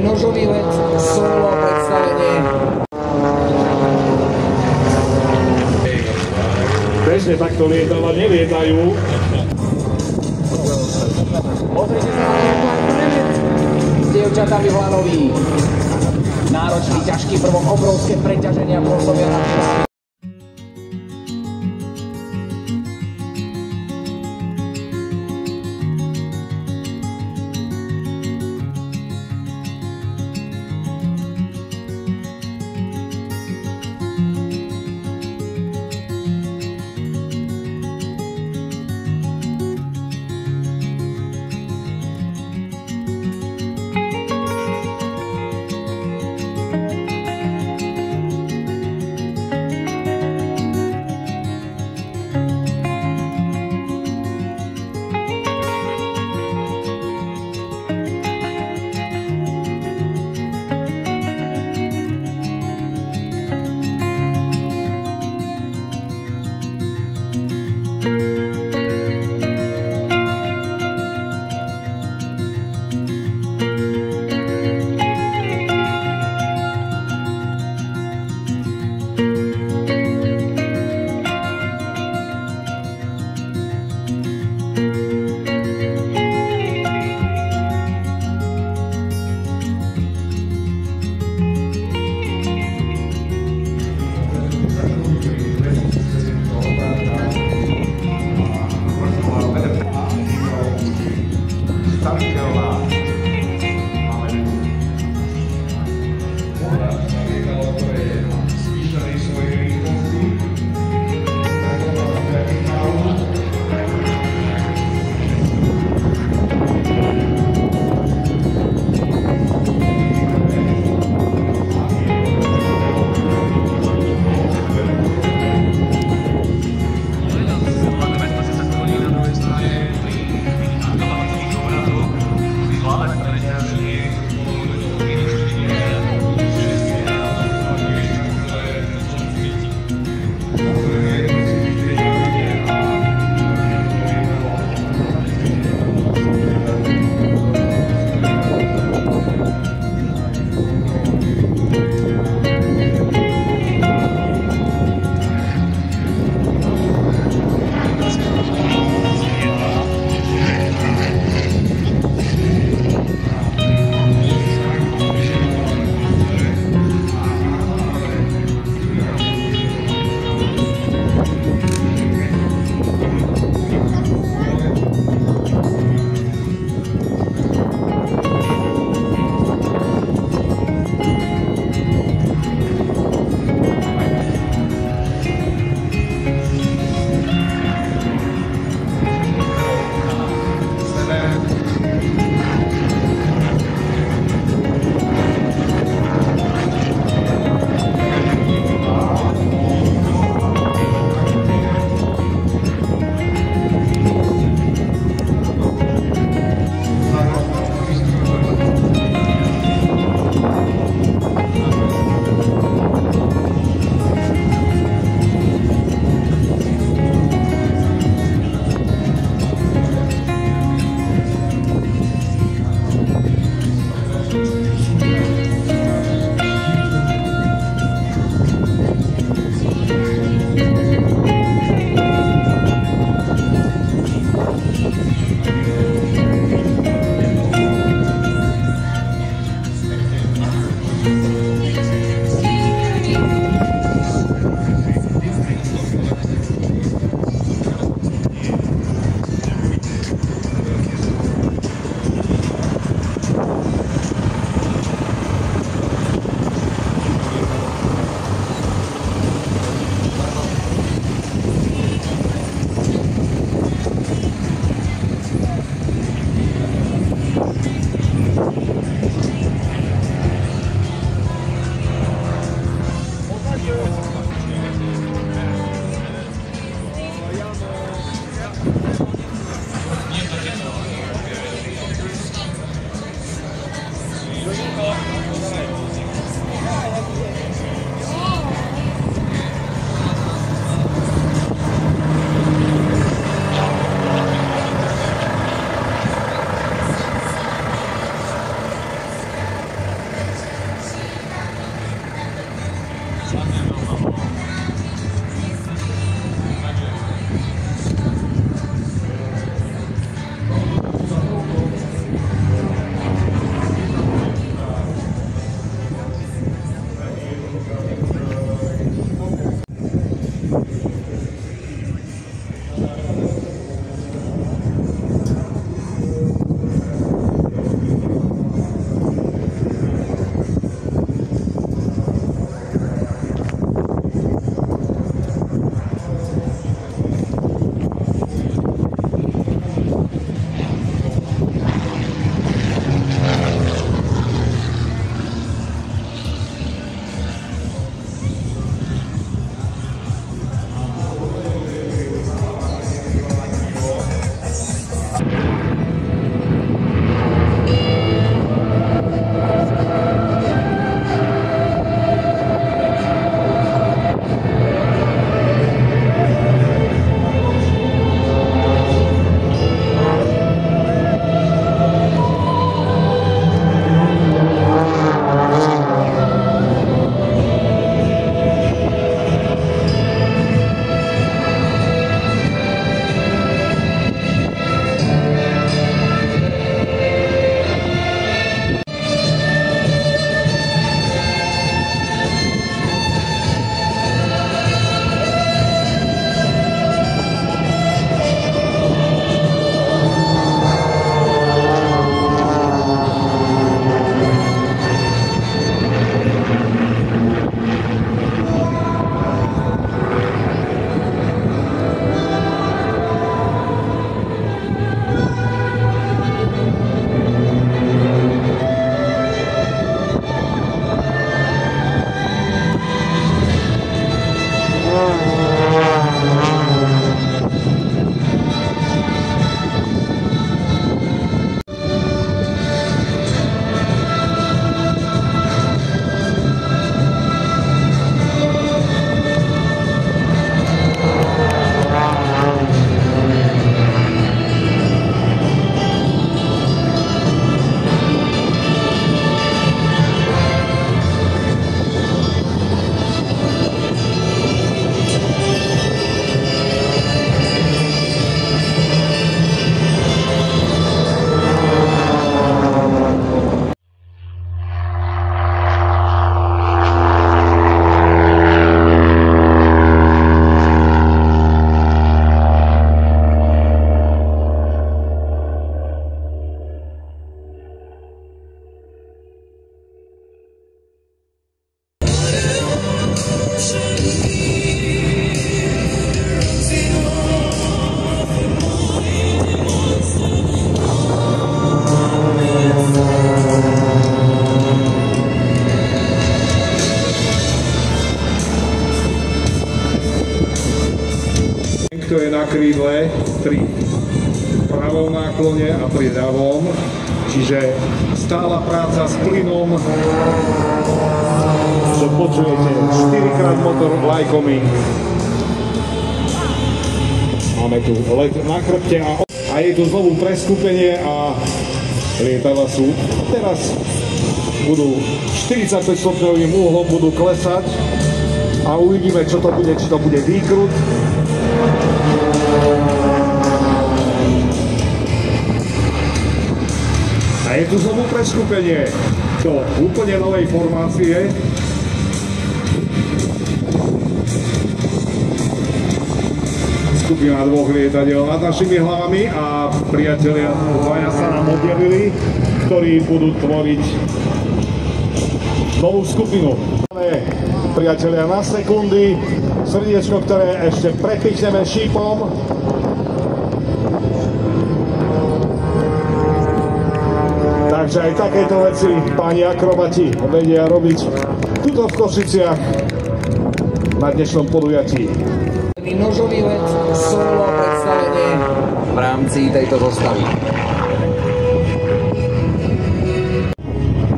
nožový let, solo predstavenie. Bežne takto lietala, nelietajú. Pozrite sa na s dievčatami v Lanoví. Náročný, ťažký prvok, obrovské preťaženia pôsobia na čas. rýchle, 3 v pravom náklone a 3 ľavom. Čiže stála práca s plynom, čo počujete, 4-krát motor Lycoming. Máme tu let na chrbte a je tu znovu preskupenie a lietadla sú. Teraz budú 45 stupňovým úhlom, budú klesať a uvidíme, čo to bude, či to bude výkrut. A je tu znovu preskupenie do úplne novej formácie. Skupina 2 lietadiel nad našimi hlavami a priatelia dvaja sa nám objavili, ktorí budú tvoriť novú skupinu. Máme priatelia na sekundy, srdiečko, ktoré ešte prepichneme šípom. Takže aj takéto veci páni akrobati vedia robiť tuto v Košiciach na dnešnom podujatí. Nožový let, solo predstavenie v rámci tejto zostavy.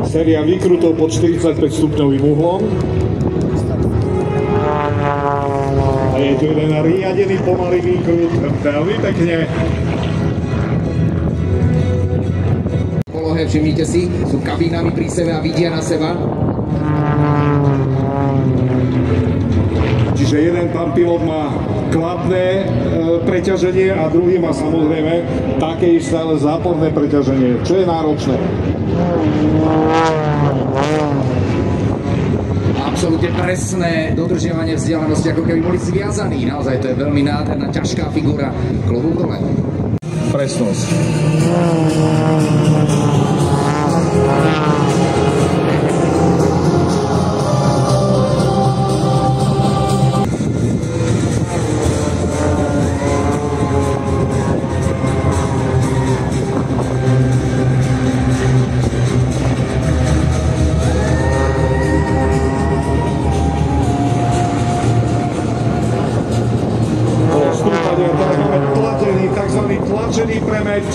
Séria výkrutov pod 45 stupňovým uhlom. A je tu jeden riadený pomalý výkrut, veľmi pekne. Všimnite si, sú kabínami pri sebe a vidia na seba. Čiže jeden pán pilot má kladné preťaženie a druhý má samozrejme také isté, ale záporné preťaženie, čo je náročné. Absolútne presné dodržiavanie vzdialenosti, ako keby boli zviazaní. Naozaj to je veľmi nádherná, ťažká figura. Klobúk dole. Presnosť. Tlačený premet,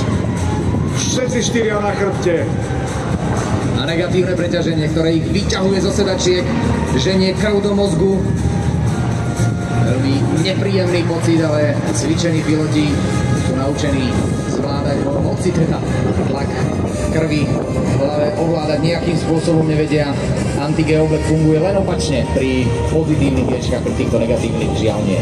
všetci 4 na chrbte. A negatívne preťaženie, ktoré ich vyťahuje zo sedačiek, ženie krv do mozgu. Veľmi nepríjemný pocit, ale cvičení piloti sú naučení zvládať moci, teda tlak krvi v hlave ovládať nejakým spôsobom nevedia. Antigeoblet funguje len opačne pri pozitívnych liečkách, pri týchto negatívnych žiaľ nie.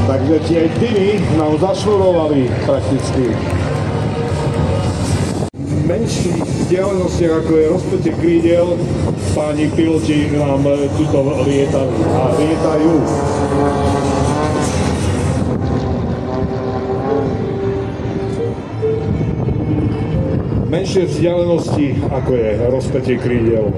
Takže tie dymy nám zašnurovali prakticky. Menších vzdialenostiach, ako je rozpätie krídel, páni piloti nám tuto lietali a lietajú. Menšie vzdialenosti, ako je rozpätie krídel.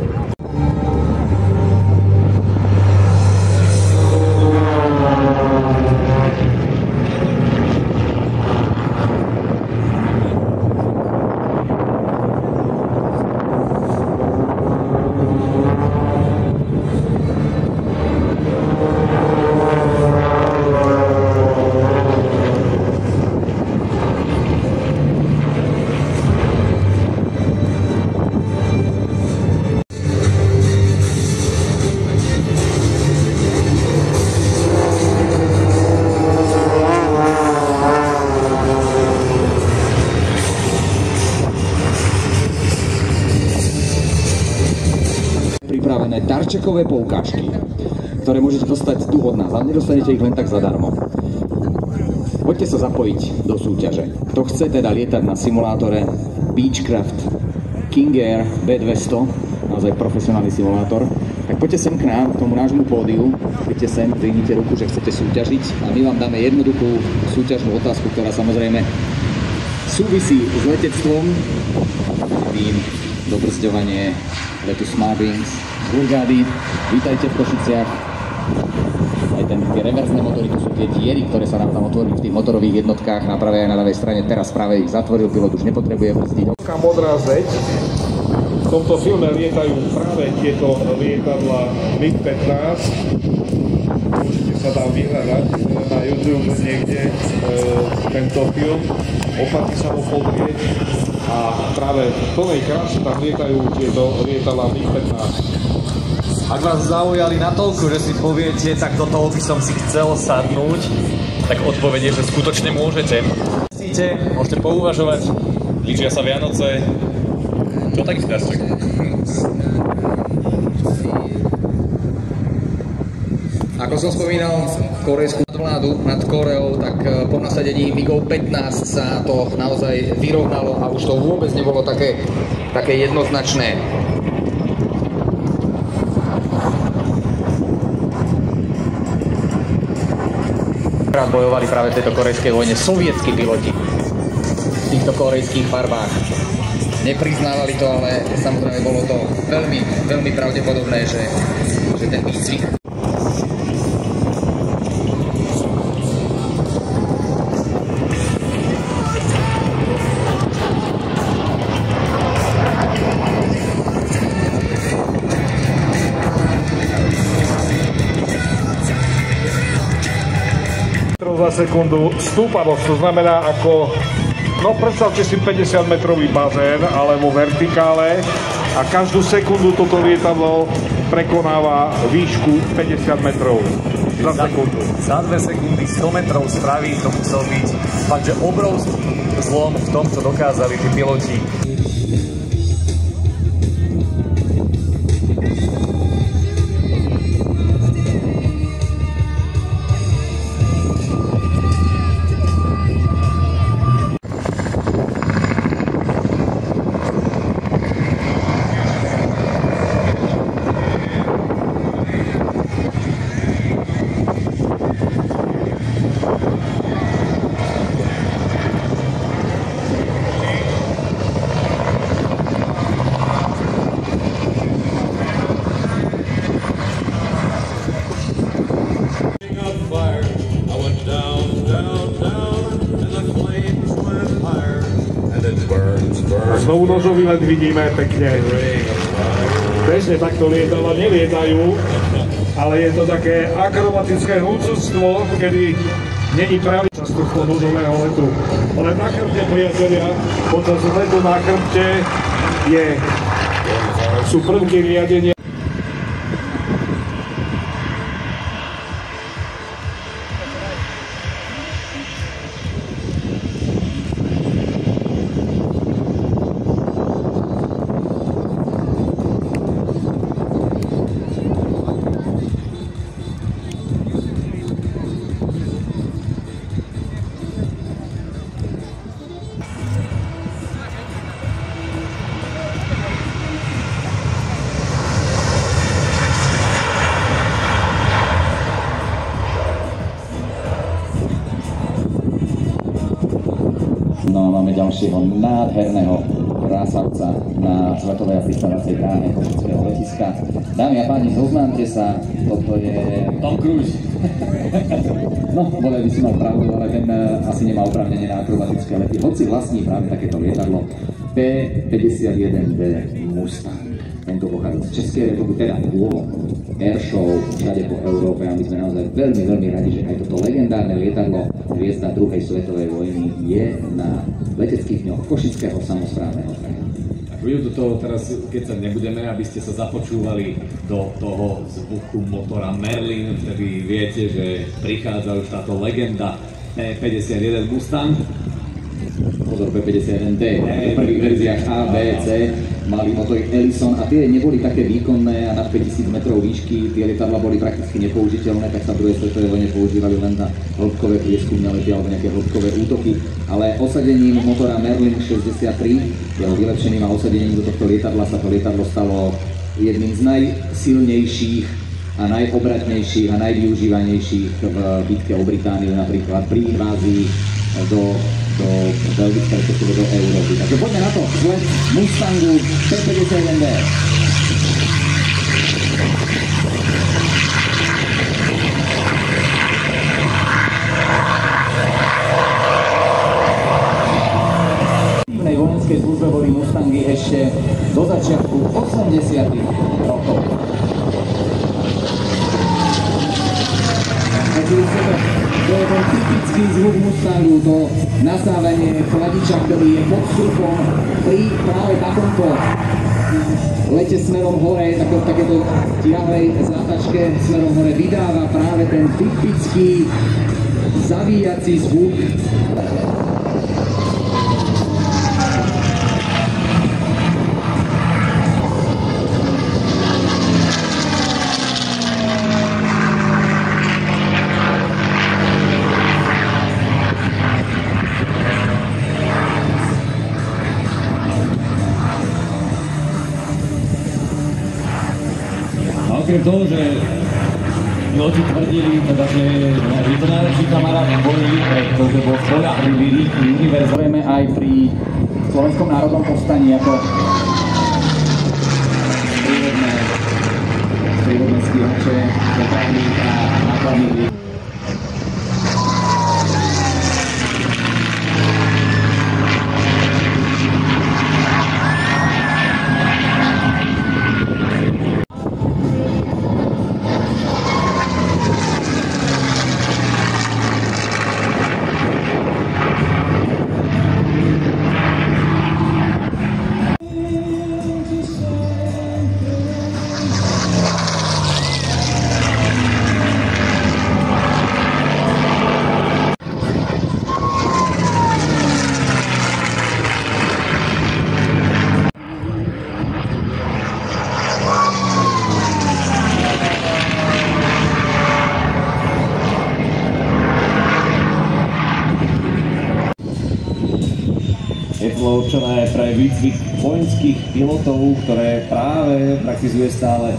Pripravené darčekové poukážky, ktoré môžete dostať tu od nás, ale nedostanete ich len tak zadarmo. Poďte sa zapojiť do súťaže. Kto chce teda lietať na simulátore Beechcraft King Air B200, naozaj profesionálny simulátor, tak poďte sem k nám, k tomu nášmu pódiu, príďte sem, dvihnite ruku, že chcete súťažiť a my vám dáme jednoduchú súťažnú otázku, ktorá samozrejme súvisí s letectvom, tým dobrzďovanie letu Smartwings z Hurgády. Vítajte v Košiciach. Aj ten tie reverzné motory, to sú tie diery, ktoré sa nám tam otvorili v tých motorových jednotkách na pravej a na ľavej strane. Teraz práve ich zatvoril, pilot už nepotrebuje brzdiť. Taká modrá zeď. V tomto filme lietajú práve tieto lietadla MiG-15. Môžete sa tam vyhľadať na YouTube niekde tento film. Oplatí sa ho pozrieť. A práve v plnej kráse tam lietajú tieto lietadla MiG-15. Ak vás zaujali natoľko, že si poviete, tak do toho by som si chcel sadnúť, tak odpovedie, že skutočne môžete. Môžete pouvažovať, blížia sa Vianoce. Čo taký strasček? Ako som spomínal, korejskú nadvládu nad Koreou, tak po nasadení MiGov 15 sa to naozaj vyrovnalo a už to vôbec nebolo také jednoznačné. Bojovali práve v tejto korejskej vojne sovietskí piloti v týchto korejských farbách. Nepriznávali to, ale samozrejme bolo to veľmi, veľmi pravdepodobné, že ten výcvik. Za sekundu stúpavosť, to znamená ako, no predstavte si 50 metrový bazén alebo vertikále a každú sekundu toto lietadlo prekonáva výšku 50 metrov za sekundu. Za 2 sekundy 100 metrov spraví, to musel byť fakt, že obrovský zlom v tom, čo dokázali tí piloti. Znovu nožový let vidíme pekne. Bežne takto lietadla nelietajú, ale je to také akrobatické húcovstvo, kedy není pravý čas tohto nožového letu. Ale na chrbte, priatelia, počas letu na chrbte sú prvky riadenia. No a máme ďalšieho nádherného krásavca na svetovej a pristávacej bráne Košického letiska. Dámy a páni, zoznámte sa, toto je Tom Cruise. No, bole by si mal pravdu, ale ten asi nemá oprávnenie na akrobatické lety. Hoci vlastní práve takéto lietadlo P-51D Mustang. Tento pochádza z Českej republiky, teda bolo airshow všade po Európe a my sme naozaj veľmi, veľmi radi, že aj toto legendárne lietadlo hviezda druhej svetovej vojny je na leteckých dňoch Košického samosprávneho kraja. Budú do toho teraz, keď sa nebudeme, aby ste sa započúvali do toho zvuku motora Merlin, vtedy viete, že prichádza už táto legenda P-51 Mustang. Pozor, P-51D, v prvých verziách A, B, C mali motory Ellison a tie neboli také výkonné a nad 5000 metrov výšky tie lietadla boli prakticky nepoužiteľné, tak sa v druhej svetovej vojne používali len na hĺbkové prieskumné lety alebo nejaké hĺbkové útoky. Ale osadením motora Merlin 63, jeho vylepšením a osadením do tohto lietadla sa to lietadlo stalo jedným z najsilnejších a najobratnejších a najvyužívanejších v bitke o Britániu, napríklad pri invázii do Belgicka, respektíve do Európy. Takže poďme na to, vzlet Mustangu P-51D. vojenskej službe boli Mustangy ešte do začiatku 80. rokov. To je ten typický zvuk Mustangu, to nasávanie chladiča, ktorý je pod strupom pri práve takomto lete smerom hore, takéto tiahlej zátačke smerom hore vydáva práve ten typický zavíjací zvuk. Okrem toho, že piloti tvrdili, teda, že je to najlepší kamarát v boji, pretože bol spoľahlivý, rýchly, univerzálny. Aj pri Slovenskom národnom povstaní ako prírodné stíhače, dopravných a nákladných. Je to určené pre výcvik vojenských pilotov, ktoré práve praktizuje stále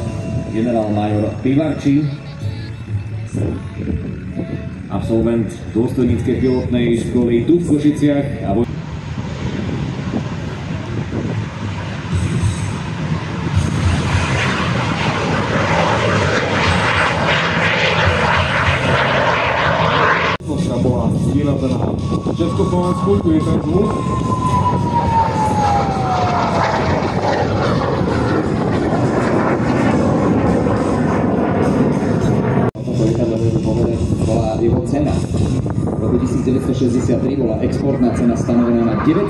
generál-major Pivarčík, absolvent dôstojníckej pilotnej školy tu v Košiciach. Bola vyrazená v Československu, tu je ten zvuk. Toto lietadlo bola jeho cena. V roku 1963 bola exportná cena stanovená na 915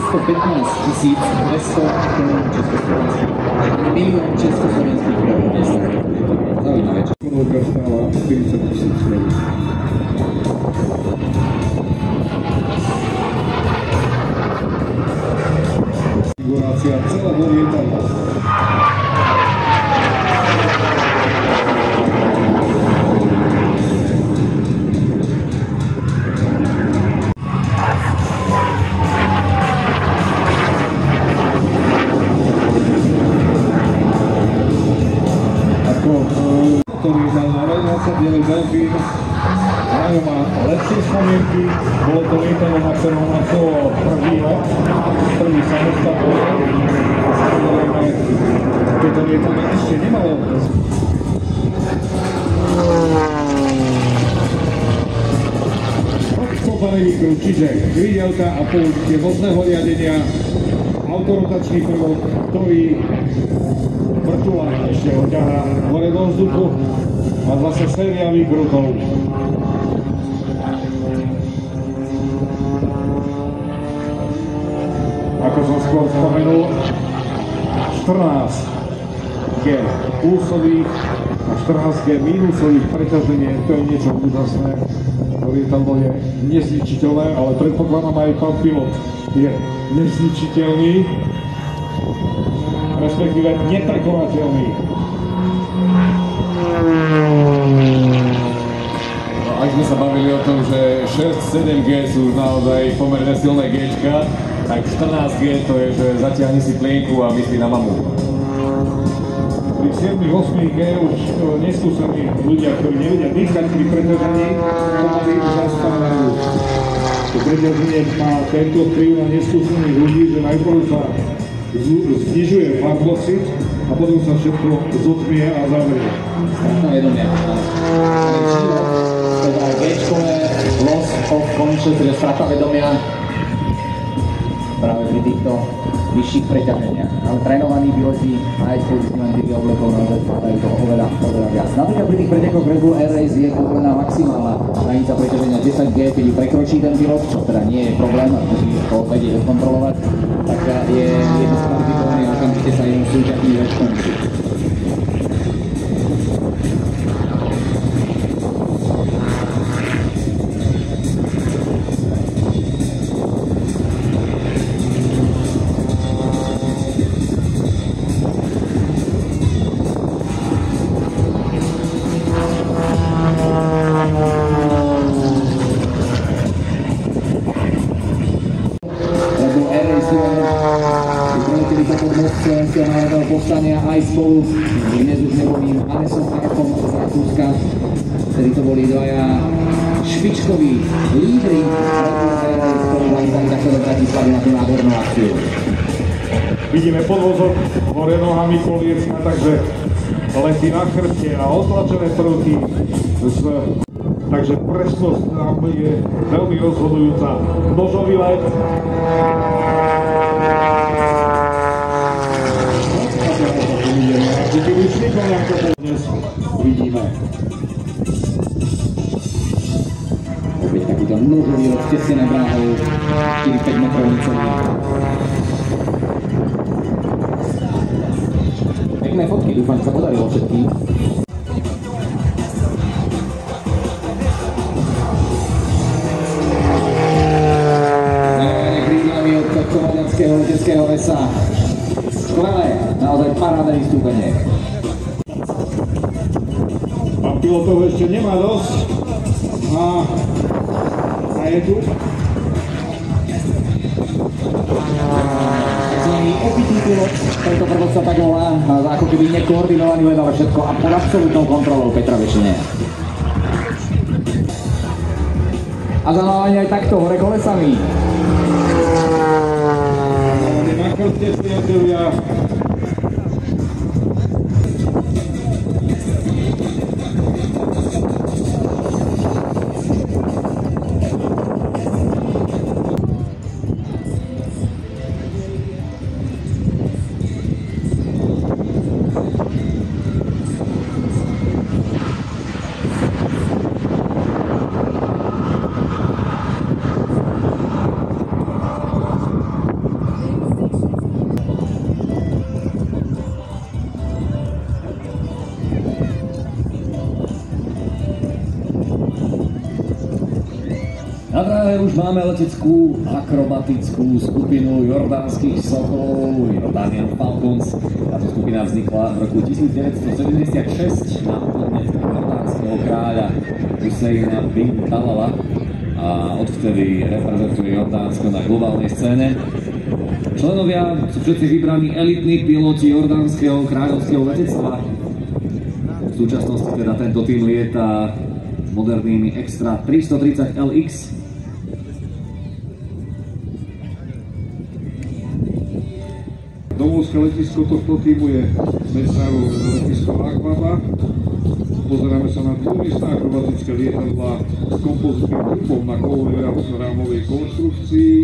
200 korún československých. Milión československých korún. Zaujímavé. Konovka stála 40 000 eur. Konfigurácia celého lietadla. Ktorý dal na rok 29 Delfín. Majo má lepšie spomienky, bolo to lietadlo, na ktorom absolvoval prvý let, prvý samostatný. Samozrejme, tieto lietadlo ešte nemalo. Odkopaný kruh, čiže krídelka a použitie vodného riadenia, autorotačný prvok, ktorý vrtula ešte odťahá hore do vzduchu a zase séria výkrutov. Ako som skôr spomenul, 14G plusových a 14G mínusových preťaženie, to je niečo úžasné. To lietadlo je nezničiteľné, ale predpokladám aj pán pilot je nezničiteľný, respektíve neprekonateľný. Ak sme sa bavili o tom, že 6-7G sú už naozaj pomerne silné Gčka, tak 14G to je, že zatiahni si plienku a myslí na mamu. Pri 7-8G už neskúsení ľudia, ktorí nevedia dýchať pri preťažení, pomaly zastávajú. To preťaženie má tento vplyv na neskúsených ľudí, že najprv sa znižuje farblocit a potom sa všetko zotmie a zavrie. Strata vedomia. Teda G-čkové loss of conscious, teda strata vedomia. práve pri týchto vyšších preťaženiach. Ale trénovaní piloti aj s používaním týchto oblekov naozaj zvládajú to oveľa viac. Napríklad pri tých pretekoch Red Bull Air Race je povolená maximálna hranica preťaženia 10G, keď ju prekročí ten pilot, čo teda nie je problém, musí to vedieť odkontrolovať, tak je diskvalifikovaný a okamžite sa jednou súťaží odkončí. Povstania aj spolu s dnes už nebovým Hannesom Arkom z Rakúska, ktorí to boli dvaja špičkoví lídri, ktorí mali takto do Bratislavy na tú nádhernú akciu. Vidíme podvozok hore nohami Poliecka, takže letí na chrbte a otlačené prvky. Takže presnosť tam je veľmi rozhodujúca. Nožový let. Keď už nikoho ako dnes uvidíme. Opäť takýto nožový let tesnené bráhou, 4-5 metrov celý. Pekné fotky, dúfam, že sa podarilo všetkým. Zaujanie krídlami od tohto maďarského leteckého lesa. Skvelé, naozaj parádne vystúpenie. Pán pilotov ešte nemá dosť. A je tu. Takzvaný opitý pilot, tento prvod sa tak volá, ako keby nekoordinovaný let, ale všetko a pod absolútnou kontrolou Petra Vešenia. A zanávanie aj takto, hore kolesami. Na chrbte, priatelia. Na dráhe už máme leteckú akrobatickú skupinu jordánskych sokolov, Jordanian Falcons. Táto skupina vznikla v roku 1976 na podnet jordánskeho kráľa Husseina bin Talala a odvtedy reprezentuje Jordánsko na globálnej scéne. Členovia sú všetci vybraní elitní piloti jordánskeho kráľovského letectva. V súčasnosti teda tento tým lieta modernými Extra 330 LX. Domovské letisko tohto týmu je medzinárodné letisko Aqaba. Pozeráme sa na dvojmiestne akrobatické lietadlá s kompozitným trupom na kovovej rámovej konštrukcii.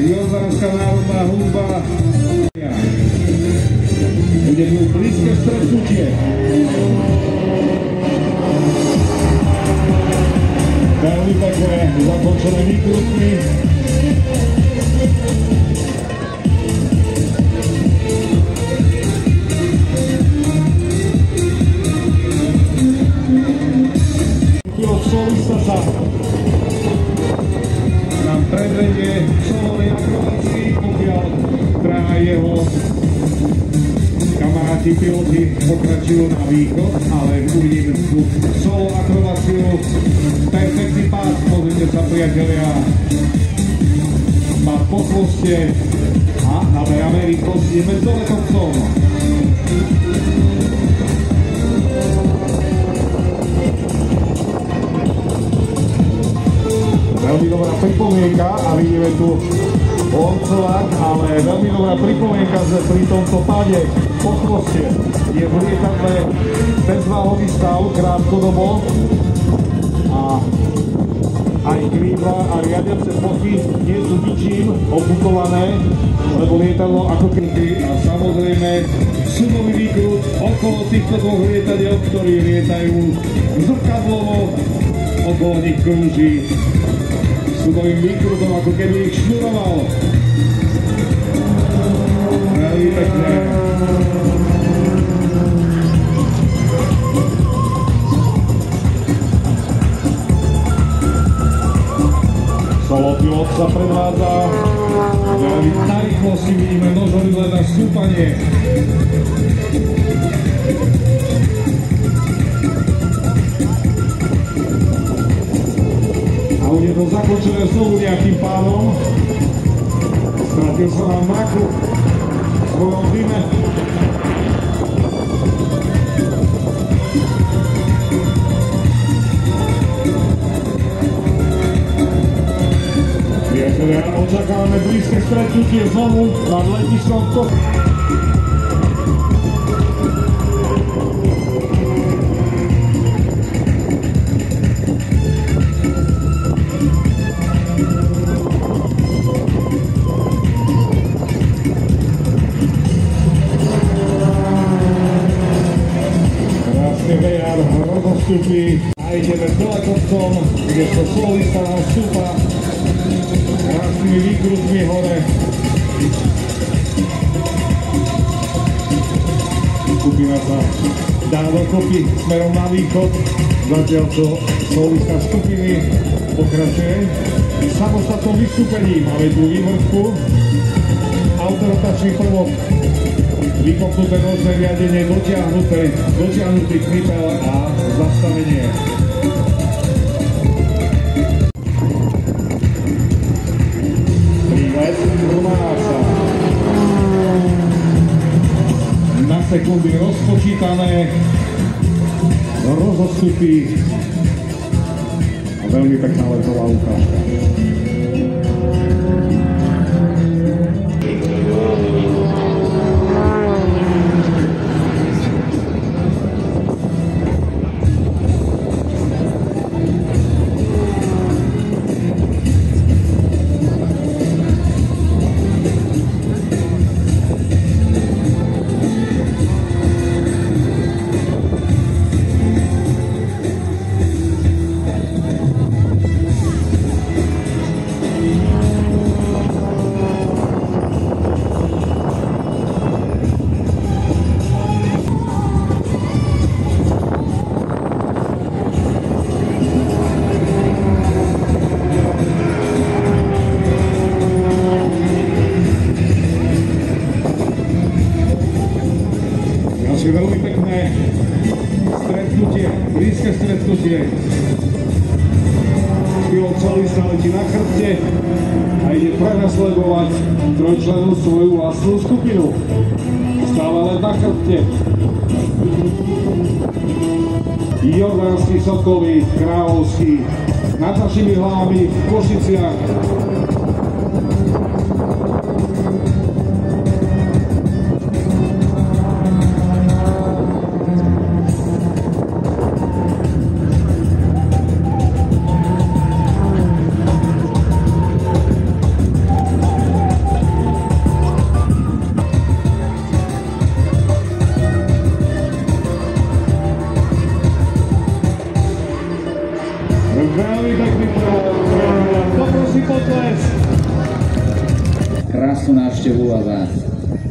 Jordánska národná hudba. Bude tu blízke stretnutie. Veľmi pekné, zakončené výkrutmi. Pilot solista sa nám predvedie v solovej akrobácii, pokiaľ traja jeho kamaráti piloti pokračujú na východ, ale uvidíme tú solo akrobáciu. Perfektný pád, pozrite sa priatelia. Pád po chvoste a naberáme rýchlosť, ideme s doletovcom. Veľmi dobrá pripomienka a vidíme tu Loncovák, ale veľmi dobrá pripomienka, že pri tomto páde po chvoste je v lietadle bezváhový stav krátkodobo a aj krídla a riadiace plochy nie sú ničím obukované, lebo lietadlo ako keby a samozrejme sumový výkrut okolo týchto dvoch lietadiel, ktorí lietajú zrkadlovo, okolo nich krúži sumovým výkrutom, ako keby ich šnuroval. Veľmi pekné. Solopilot sa predvádza. Veľmi na rýchlosti vidíme nožový let na stúpanie. Je to zakončené znovu nejakým pádom. Stratil sa nám mraku v svojom dime. Priatelia, očakávame blízke stretnutie znovu nad letiskom. A ideme s doletovcom, kde sa solista nám vstúpa krásnymi výkrutmi hore. Skupina sa dá dokopy smerom na východ, zatiaľ čo solista skupiny pokračuje v samostatnom vystúpení. Máme tu vývršku, autorotačný prvok, vykopnuté nožné riadenie, dotiahnutý knypel a zastavenie. Prílet rovná sa. Na sekundy rozpočítané, rozostupy a veľmi pekná letová ukážka. Veľmi pekné stretnutie, blízke stretnutie. Pilot solista letí na chrbte a ide prenasledovať trojčlennú svoju vlastnú skupinu. Stále len na chrbte. Jordánsky Sokoly, Kráľovský, nad našimi hlavami v Košiciach. Poprosím potles. Krásnu návštevu a za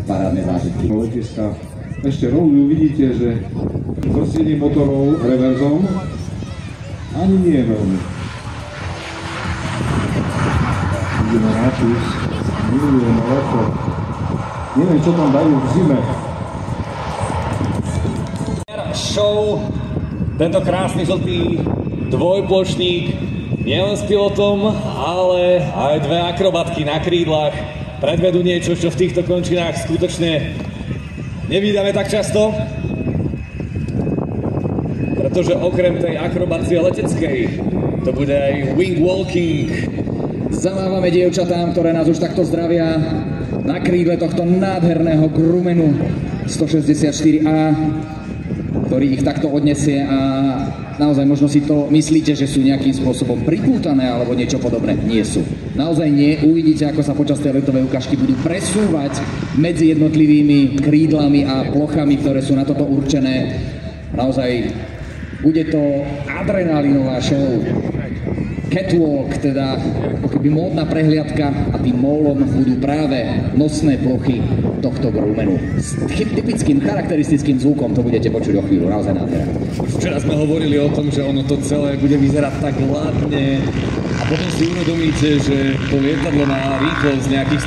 parádne zážitky. Letiska. Ešte rovňu vidíte, že vrstením motorov reverzom ani nie je veľmi. Vidíme nápis, milujeme leto. Neviem, čo tam dajú v zime. Show, tento krásny žltý dvojplošník, nielen s pilotom, ale aj dve akrobatky na krídlach predvedú niečo, čo v týchto končinách skutočne nevídame tak často, pretože okrem tej akrobácie leteckej to bude aj wing walking. Zamávame dievčatám, ktoré nás už takto zdravia na krídle tohto nádherného Grumenu 164A, ktorý ich takto odnesie a naozaj možno si to myslíte, že sú nejakým spôsobom pripútané alebo niečo podobné. Nie sú. Naozaj nie. Uvidíte, ako sa počas tej letovej ukážky budú presúvať medzi jednotlivými krídlami a plochami, ktoré sú na toto určené. Naozaj bude to adrenalinová show. Catwalk, teda ako keby módna prehliadka a tým mólom budú práve nosné plochy tohto Grumenu. S typickým, charakteristickým zvukom to budete počuť o chvíľu, naozaj nádherné. Už včera sme hovorili o tom, že ono to celé bude vyzerať tak hladne a potom si uvedomíte, že to lietadlo má rýchlosť nejakých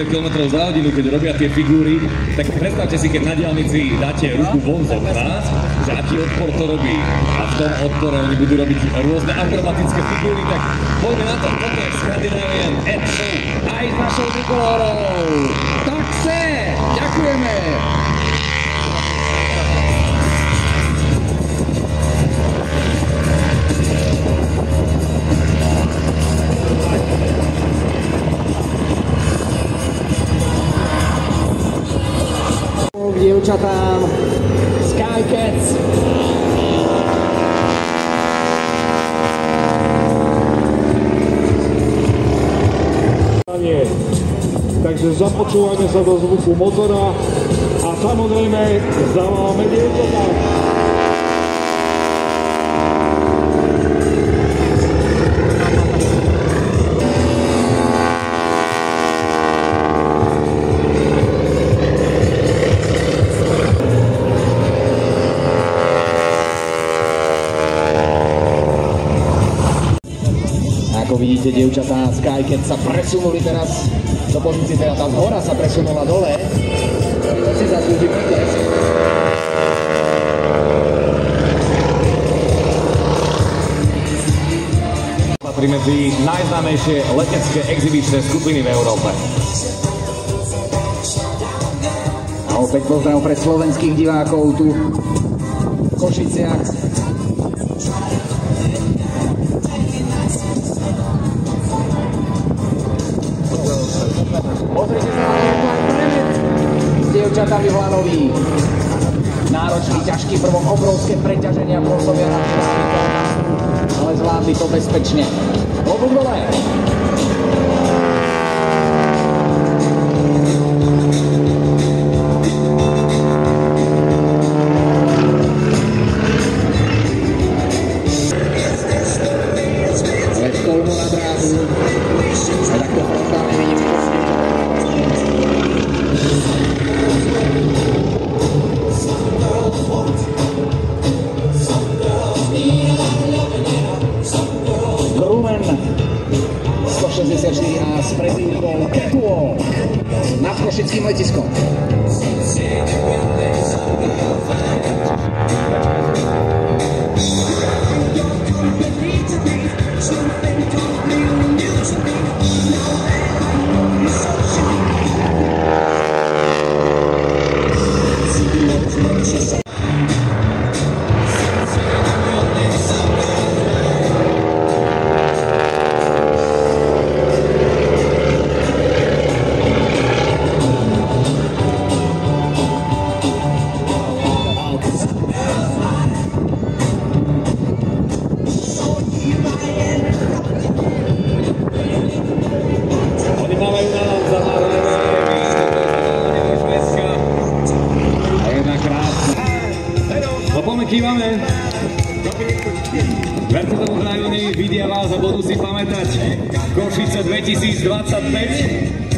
140-150 km za hodinu, keď robia tie figúry, tak predstavte si, keď na diaľnici dáte ruku von z okna, že aký odpor to robí. A v tom odpore oni budú robiť rôzne akrobatické figúry, tak poďme na to, toto je Scandinavian Air Show aj s našou trikolórou. Tak se! Ďakujeme! Dievčatám Skycats. Takže započúvame sa do zvuku motora a samozrejme zavávame dievčatá. Ako vidíte, dievčatá Skycats sa presunuli teraz do pozície, teda tá zhora sa presunula dole. To si zaslúži potlesk. Patrí medzi najznámejšie letecké exhibičné skupiny v Európe. A opäť pozdrav pre slovenských divákov tu v Košiciach. Pozrite sa na to aj premet s dievčatami v Lanoví. Náročný, ťažký prvok, obrovské preťaženia pôsobia na článikom, ale zvládli to bezpečne. Klobúk dole! Ale stolmo na dráhu. A takto frontálne vidíme Grumen 164A s prezývkou Catwalk nad košickým letiskom. Vidia vás a budú si pamätať Košice 2025.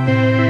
Thank you.